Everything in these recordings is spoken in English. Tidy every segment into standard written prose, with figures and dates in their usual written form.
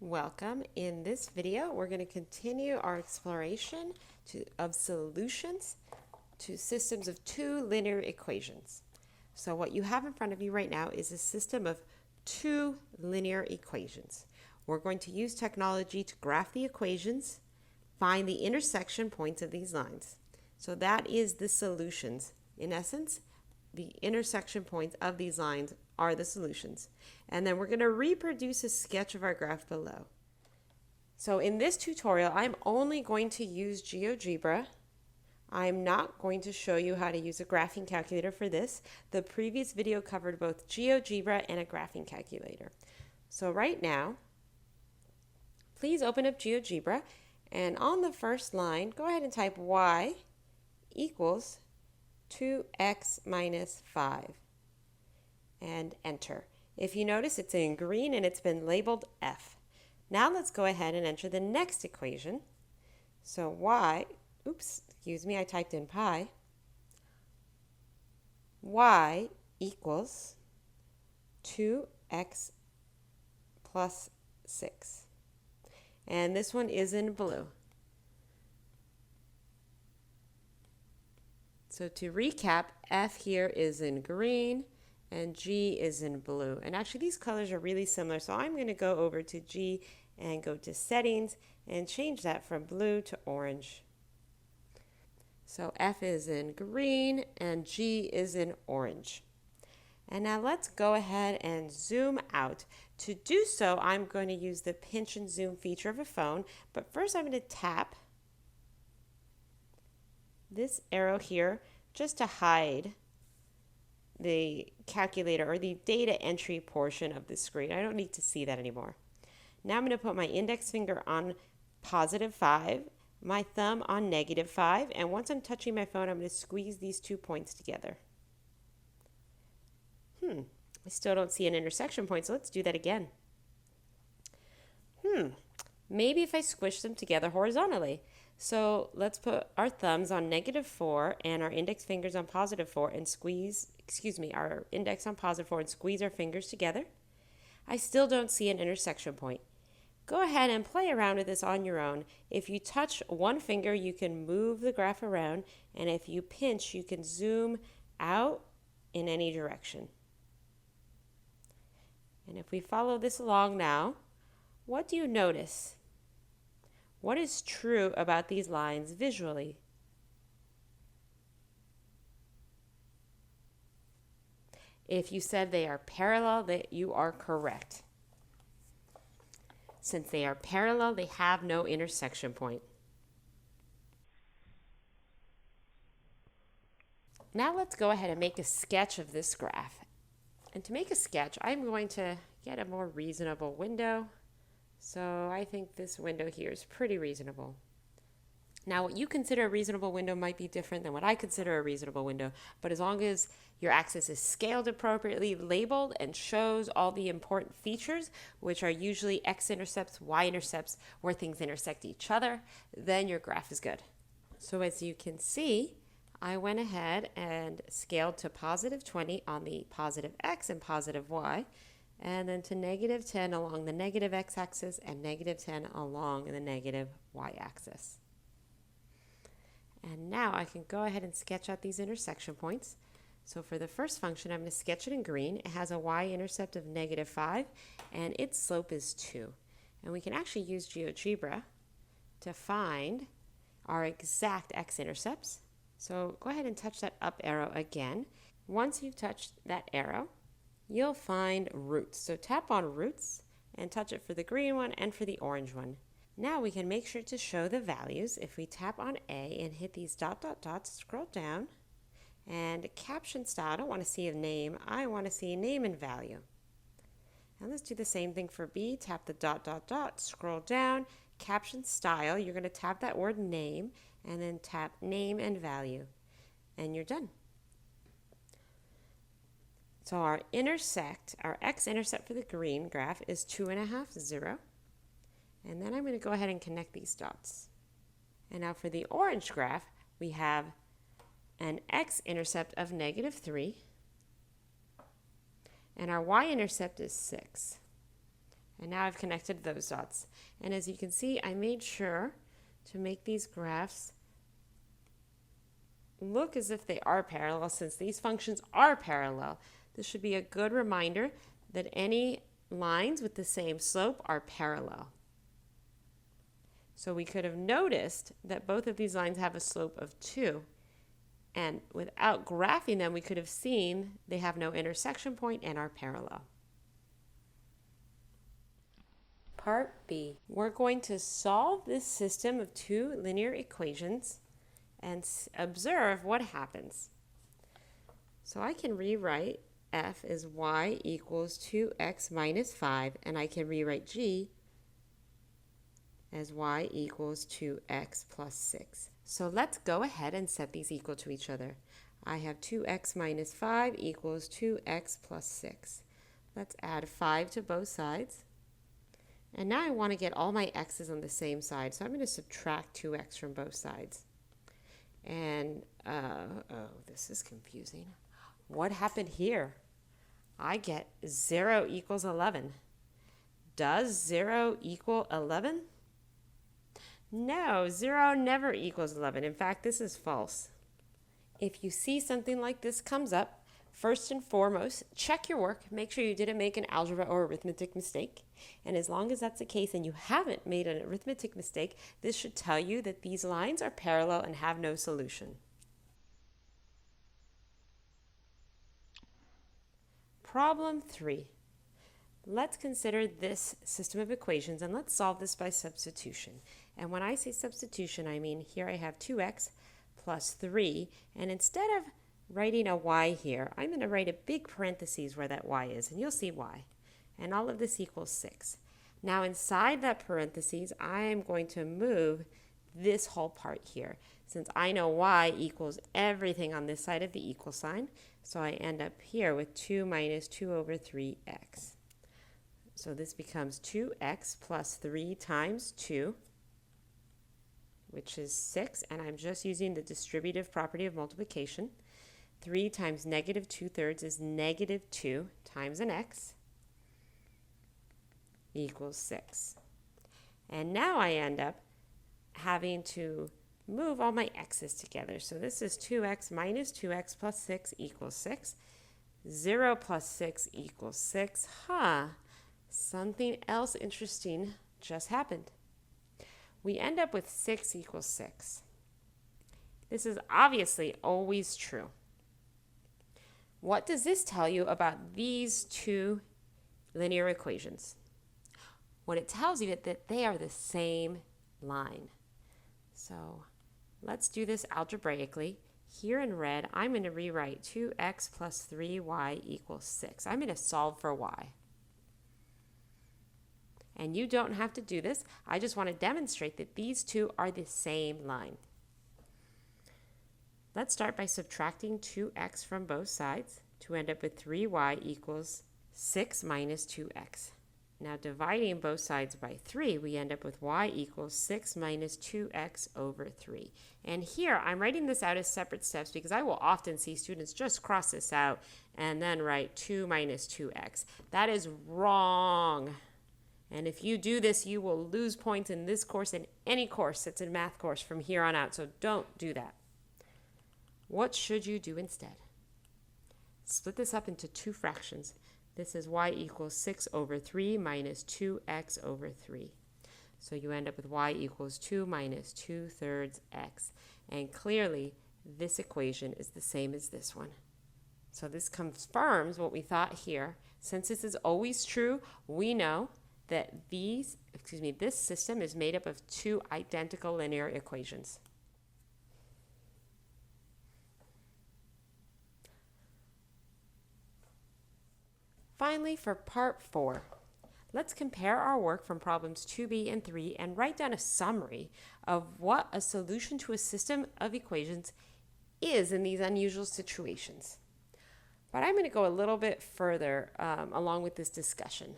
Welcome. In this video, we're going to continue our exploration of solutions to systems of two linear equations. So what you have in front of you right now is a system of two linear equations. We're going to use technology to graph the equations, find the intersection points of these lines. So that is the solutions. In essence, the intersection points of these lines are the solutions. And then we're going to reproduce a sketch of our graph below. So in this tutorial, I'm only going to use GeoGebra. I'm not going to show you how to use a graphing calculator for this. The previous video covered both GeoGebra and a graphing calculator. So right now, please open up GeoGebra, and on the first line, go ahead and type y equals 2x minus 5 and enter. If you notice, it's in green and it's been labeled F. Now let's go ahead and enter the next equation. So y, excuse me, I typed in pi. Y equals 2x plus 6. And this one is in blue. So to recap, F here is in green and G is in blue. And actually these colors are really similar, so I'm going to go over to G and go to settings and change that from blue to orange. So F is in green and G is in orange. And now let's go ahead and zoom out. To do so, I'm going to use the pinch and zoom feature of a phone, but first I'm going to tap this arrow here just to hide the calculator or the data entry portion of the screen. I don't need to see that anymore. Now I'm going to put my index finger on +5, my thumb on -5, and once I'm touching my phone, I'm going to squeeze these 2 points together. I still don't see an intersection point, so let's do that again. Maybe if I squish them together horizontally. So let's put our thumbs on -4 and our index fingers on +4 and squeeze, our index on +4 and squeeze our fingers together. I still don't see an intersection point. Go ahead and play around with this on your own. If you touch one finger, you can move the graph around, and if you pinch, you can zoom out in any direction. And if we follow this along now, what do you notice? What is true about these lines visually? If you said they are parallel, that you are correct. Since they are parallel, they have no intersection point. Now let's go ahead and make a sketch of this graph. And to make a sketch, I'm going to get a more reasonable window. So I think this window here is pretty reasonable. Now what you consider a reasonable window might be different than what I consider a reasonable window, but as long as your axis is scaled appropriately, labeled, and shows all the important features, which are usually x-intercepts, y-intercepts, where things intersect each other, then your graph is good. So as you can see, I went ahead and scaled to +20 on the positive x and positive y, and then to -10 along the negative x-axis and -10 along the negative y-axis. And now I can go ahead and sketch out these intersection points. So for the first function, I'm going to sketch it in green. It has a y-intercept of -5, and its slope is 2. And we can actually use GeoGebra to find our exact x-intercepts. So go ahead and touch that up arrow again. Once you've touched that arrow, you'll find roots. So tap on roots and touch it for the green one and for the orange one. Now we can make sure to show the values. If we tap on A and hit these ... scroll down, and caption style, I don't want to see a name, I want to see a name and value. And let's do the same thing for B. Tap the ... scroll down, caption style, you're going to tap that word name, and then tap name and value, and you're done. So our x-intercept for the green graph is 2.5, 0. And then I'm going to go ahead and connect these dots. And now for the orange graph, we have an x-intercept of -3. And our y-intercept is 6. And now I've connected those dots. And as you can see, I made sure to make these graphs look as if they are parallel. Since these functions are parallel, this should be a good reminder that any lines with the same slope are parallel. So we could have noticed that both of these lines have a slope of 2. And without graphing them, we could have seen they have no intersection point and are parallel. Part B. We're going to solve this system of two linear equations and observe what happens. So I can rewrite f as y equals 2x minus 5, and I can rewrite g as y equals 2x plus 6. So let's go ahead and set these equal to each other. I have 2x minus 5 equals 2x plus 6. Let's add 5 to both sides. And now I want to get all my x's on the same side, so I'm going to subtract 2x from both sides. And, this is confusing. What happened here? I get 0 equals 11. Does 0 equal 11? No, 0 never equals 11. In fact, this is false. If you see something like this comes up, first and foremost, check your work. Make sure you didn't make an algebra or arithmetic mistake. And as long as that's the case and you haven't made an arithmetic mistake, this should tell you that these lines are parallel and have no solution. Problem 3. Let's consider this system of equations and let's solve this by substitution. And when I say substitution, I mean here I have 2x plus 3, and instead of writing a y here, I'm going to write a big parentheses where that y is, and you'll see why. And all of this equals 6. Now inside that parentheses, I am going to move this whole part here. Since I know y equals everything on this side of the equal sign, so I end up here with 2 minus 2 over 3x. So this becomes 2x plus 3 times 2, which is 6, and I'm just using the distributive property of multiplication. 3 times negative 2/3 is negative 2 times an x equals 6. And now I end up having to move all my x's together. So this is 2x minus 2x plus 6 equals 6. 0 plus 6 equals 6. Something else interesting just happened. We end up with 6 equals 6. This is obviously always true. What does this tell you about these two linear equations? What it tells you is that they are the same line. So let's do this algebraically. Here in red, I'm going to rewrite 2x plus 3y equals 6. I'm going to solve for y. And you don't have to do this. I just want to demonstrate that these two are the same line. Let's start by subtracting 2x from both sides to end up with 3y equals 6 minus 2x. Now dividing both sides by 3, we end up with y equals 6 minus 2x over 3. And here I'm writing this out as separate steps because I will often see students just cross this out and then write 2 minus 2x. That is wrong. And if you do this, you will lose points in this course and any course that's a math course from here on out. So don't do that. What should you do instead? Split this up into two fractions. This is y equals 6 over 3 minus 2x over 3. So you end up with y equals 2 minus 2/3 x. And clearly, this equation is the same as this one. So this confirms what we thought here. Since this is always true, we know that this system is made up of two identical linear equations. Finally, for part 4, let's compare our work from problems 2b and 3 and write down a summary of what a solution to a system of equations is in these unusual situations. But I'm going to go a little bit further along with this discussion.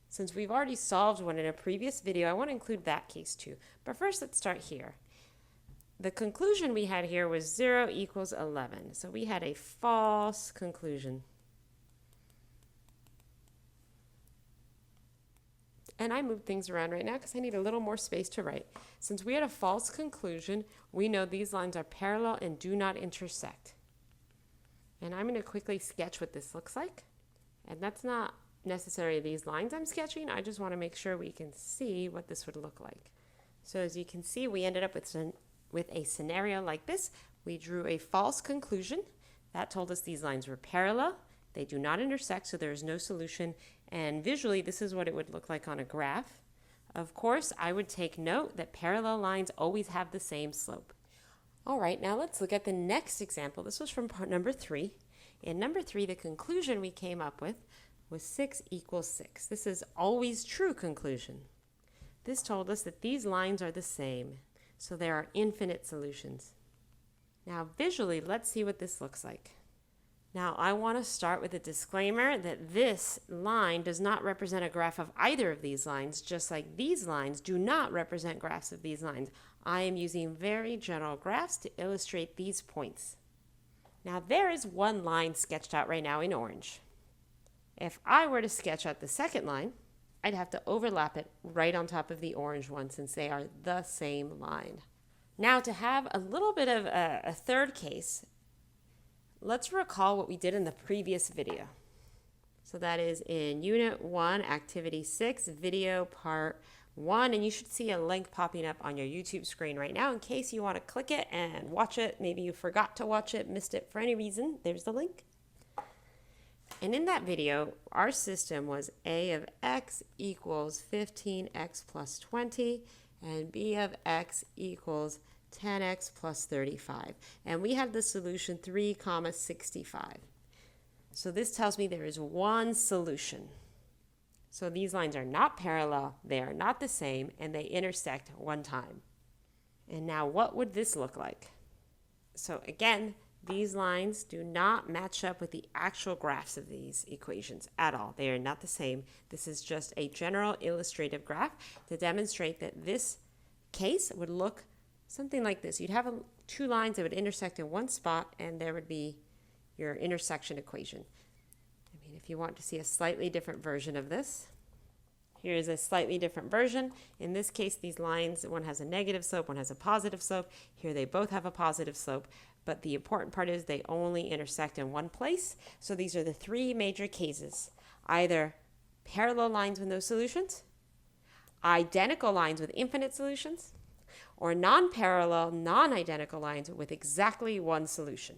Since we've already solved one in a previous video, I want to include that case too. But first, let's start here. The conclusion we had here was 0 equals 11. So we had a false conclusion. And I moved things around right now because I need a little more space to write. Since we had a false conclusion, we know these lines are parallel and do not intersect. And I'm going to quickly sketch what this looks like. And that's not necessarily these lines I'm sketching. I just want to make sure we can see what this would look like. So as you can see, we ended up with a scenario like this. We drew a false conclusion. That told us these lines were parallel. They do not intersect, so there is no solution. And visually, this is what it would look like on a graph. Of course, I would take note that parallel lines always have the same slope. All right, now let's look at the next example. This was from part number 3. In number 3, the conclusion we came up with was 6 equals 6. This is always true conclusion. This told us that these lines are the same, so there are infinite solutions. Now visually, let's see what this looks like. Now I want to start with a disclaimer that this line does not represent a graph of either of these lines, just like these lines do not represent graphs of these lines. I am using very general graphs to illustrate these points. Now there is one line sketched out right now in orange. If I were to sketch out the second line, I'd have to overlap it right on top of the orange one since they are the same line. Now to have a little bit of a third case, let's recall what we did in the previous video. So that is in Unit 1, Activity 6, Video Part 1, and you should see a link popping up on your YouTube screen right now in case you want to click it and watch it. Maybe you forgot to watch it, missed it for any reason. There's the link. And in that video, our system was A of x equals 15x plus 20, and B of x equals 10x plus 35. And we have the solution 3, 65. So this tells me there is one solution. So these lines are not parallel, they are not the same, and they intersect one time. And now what would this look like? So again, these lines do not match up with the actual graphs of these equations at all. They are not the same. This is just a general illustrative graph to demonstrate that this case would look something like this. You'd have two lines that would intersect in one spot, and there would be your intersection equation. I mean, if you want to see a slightly different version of this, here is a slightly different version. In this case, these lines, one has a negative slope, one has a positive slope. Here they both have a positive slope, but the important part is they only intersect in one place. So these are the three major cases: either parallel lines with no solutions, identical lines with infinite solutions, or non-parallel, non-identical lines with exactly one solution.